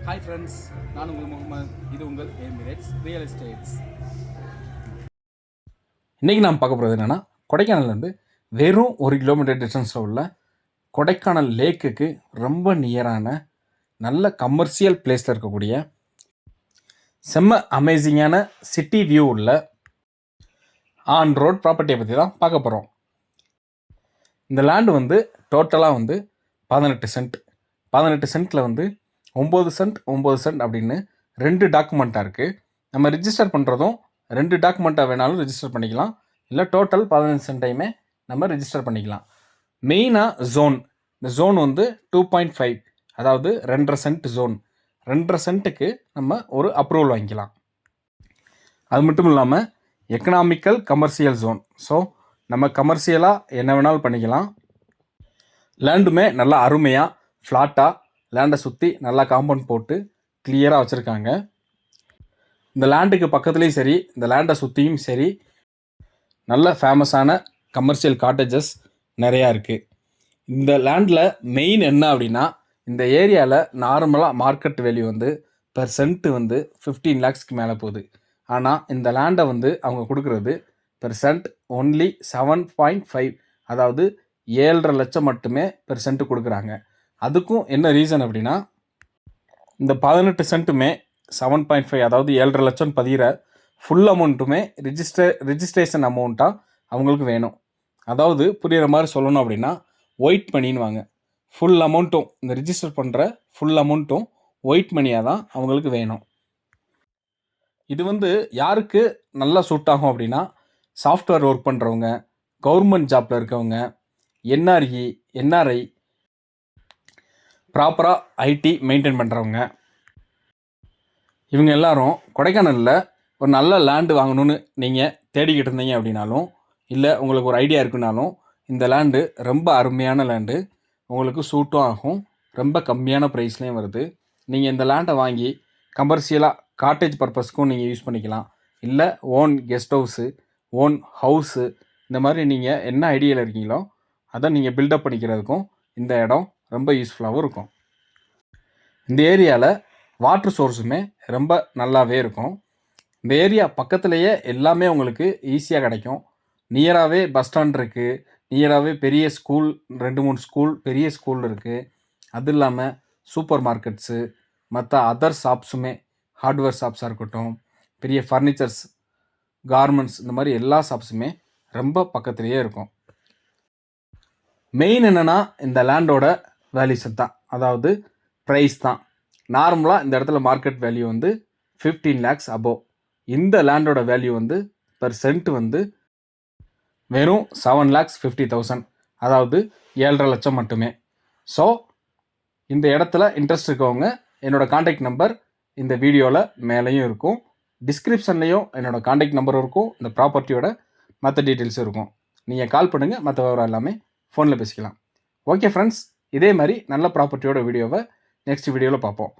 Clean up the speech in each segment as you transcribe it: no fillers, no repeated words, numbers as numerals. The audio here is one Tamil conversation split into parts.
ஹாய் ஃப்ரெண்ட்ஸ், நான் உங்கள் முகமது. இது உங்கள் எமிரேட்ஸ் ரியல் எஸ்டேட்ஸ். இன்றைக்கி நாம் பார்க்க போகிறது என்னென்னா, கொடைக்கானல்லேருந்து வெறும் 1 கிலோமீட்டர் டிஸ்டன்ஸில் உள்ள கொடைக்கானல் லேக்குக்கு ரொம்ப நியரான நல்ல கமர்ஷியல் பிளேஸில் இருக்கக்கூடிய செம்ம அமேசிங்கான சிட்டி வியூ உள்ள ஆன் ரோட் ப்ராப்பர்ட்டியை பற்றி தான் பார்க்க போகிறோம். இந்த லேண்டு வந்து டோட்டலாக வந்து 18 சென்ட். 18 சென்ட்டில் வந்து 9 சென்ட் 9 சென்ட் அப்படின்னு 2 டாக்குமெண்ட்டாக இருக்குது. நம்ம ரிஜிஸ்டர் பண்ணுறதும் 2 டாக்குமெண்ட்டாக வேணாலும் ரிஜிஸ்டர் பண்ணிக்கலாம், இல்லை டோட்டல் 15 சென்ட்டையுமே நம்ம ரிஜிஸ்டர் பண்ணிக்கலாம். மெயினாக இந்த ஜோன் வந்து 2.5, அதாவது 2.5 சென்ட் ஜோன். 2.5 சென்ட்டுக்கு நம்ம ஒரு அப்ரூவல் வாங்கிக்கலாம். அது மட்டும் இல்லாமல் எக்கனாமிக்கல் கமர்ஷியல் ஜோன். ஸோ நம்ம கமர்ஷியலாக என்ன வேணாலும் பண்ணிக்கலாம். லேண்டுமே நல்லா அருமையாக ஃப்ளாட்டாக லேண்டை சுற்றி நல்லா காம்பவுண்ட் போட்டு கிளியராக வச்சுருக்காங்க. இந்த லேண்டுக்கு பக்கத்துலேயும் சரி, இந்த லேண்டை சுற்றியும் சரி, நல்ல ஃபேமஸான கமர்ஷியல் காட்டேஜஸ் நிறையா இருக்குது. இந்த லேண்டில் மெயின் என்ன அப்படின்னா, இந்த ஏரியாவில் நார்மலாக மார்க்கெட் வேல்யூ வந்து பெர் சென்ட் வந்து 15 lakhsக்கு மேலே போகுது. ஆனால் இந்த லேண்டை வந்து அவங்க கொடுக்குறது பெர் சென்ட் ஒன்லி 7.5, அதாவது 7.5 லட்சம் மட்டுமே பெர் சென்ட் கொடுக்குறாங்க. அதுக்கும் என்ன ரீசன் அப்படின்னா, இந்த 18 சென்ட்டுமே 7.5, அதாவது 7.5 லட்சம் பதிகிற ஃபுல் அமௌண்ட்டுமே ரிஜிஸ்ட்ரேஷன் அமௌண்ட்டாக அவங்களுக்கு வேணும். அதாவது புரிகிற மாதிரி சொல்லணும் அப்படின்னா, ஒயிட் மணின்னுவாங்க. ஃபுல் அமௌண்ட்டும், இந்த ரிஜிஸ்டர் பண்ணுற ஃபுல் அமௌண்ட்டும் ஒயிட் மணியாக தான் அவங்களுக்கு வேணும். இது வந்து யாருக்கு நல்லா சூட் ஆகும் அப்படின்னா, சாஃப்ட்வேர் ஒர்க் பண்ணுறவங்க, கவர்மெண்ட் ஜாப்பில் இருக்கவங்க, என்ஆர்ஐ, ப்ராப்பராக ஐடி மெயின்டைன் பண்ணுறவங்க, இவங்க எல்லாரும் கொடைக்கானலில் ஒரு நல்ல லேண்டு வாங்கணும்னு நீங்கள் தேடிக்கிட்டு இருந்தீங்க அப்படின்னாலும், இல்லை உங்களுக்கு ஒரு ஐடியா இருக்குனாலும், இந்த லேண்டு ரொம்ப அருமையான லேண்டு, உங்களுக்கு சூட்டும் ஆகும். ரொம்ப கம்மியான ப்ரைஸ்லேயும் வருது. நீங்கள் இந்த லேண்டை வாங்கி கமர்ஷியலாக காட்டேஜ் பர்பஸ்க்கும் நீங்கள் யூஸ் பண்ணிக்கலாம், இல்லை own guest house, own house, இந்த மாதிரி நீங்கள் என்ன ஐடியாவில் இருக்கீங்களோ அதை நீங்கள் பில்டப் பண்ணிக்கிறதுக்கும் இந்த இடம் ரொம்ப யூஸ்ஃபுல்லாகவும் இருக்கும். இந்த ஏரியாவில் வாட்டர் சோர்ஸுமே ரொம்ப நல்லாவே இருக்கும். இந்த ஏரியா பக்கத்துலேயே எல்லாமே உங்களுக்கு ஈஸியாக கிடைக்கும். நியராகவே பஸ் ஸ்டாண்ட் இருக்குது, நியராகவே பெரிய ஸ்கூல், 2-3 ஸ்கூல், பெரிய ஸ்கூல் இருக்குது. அது இல்லாமல் சூப்பர் மார்க்கெட்ஸு, மற்ற அதர் ஷாப்ஸுமே, ஹார்ட்வேர் ஷாப்ஸாக இருக்கட்டும், பெரிய ஃபர்னிச்சர்ஸ், கார்மெண்ட்ஸ், இந்த மாதிரி எல்லா ஷாப்ஸுமே ரொம்ப பக்கத்துலேயே இருக்கும். மெயின் என்னென்னா, இந்த லேண்டோட வேல்யூஸ் தான், அதாவது ப்ரைஸ் தான். நார்மலாக இந்த இடத்துல மார்க்கெட் வேல்யூ வந்து 15 lakhs அபோவ். இந்த லேண்டோட வேல்யூ வந்து பெர் சென்ட் வந்து வெறும் 7,50,000, அதாவது 7.5 லட்சம் மட்டுமே. ஸோ இந்த இடத்துல இன்ட்ரெஸ்ட் இருக்கவங்க, என்னோடய காண்டாக்ட் நம்பர் இந்த வீடியோவில் மேலேயும் இருக்கும், டிஸ்கிரிப்ஷன்லேயும் என்னோடய காண்டாக்ட் நம்பரும் இருக்கும், இந்த ப்ராப்பர்ட்டியோட மற்ற டீட்டெயில்ஸும் இருக்கும். நீங்கள் கால் பண்ணுங்கள், மற்ற விவரம் எல்லாமே ஃபோனில் பேசிக்கலாம். ஓகே ஃப்ரெண்ட்ஸ், இதே மாதிரி நல்ல ப்ராப்பர்ட்டியோட வீடியோவை நெக்ஸ்ட் வீடியோவில் பார்ப்போம்.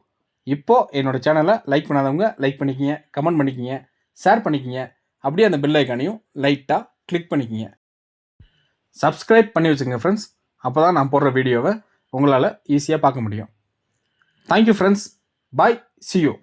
இப்போது என்னோடய சேனலை லைக் பண்ணாதவங்க லைக் பண்ணிக்கிங்க, கமெண்ட் பண்ணிக்கிங்க, ஷேர் பண்ணிக்கிங்க. அப்படியே அந்த பெல் ஐக்கானையும் லைட்டாக கிளிக் பண்ணிக்கிங்க. சப்ஸ்கிரைப் பண்ணி வச்சுங்க ஃப்ரெண்ட்ஸ். அப்போ தான் நான் போடுற வீடியோவை உங்களால் ஈஸியாக பார்க்க முடியும். Thank you friends. Bye, see you.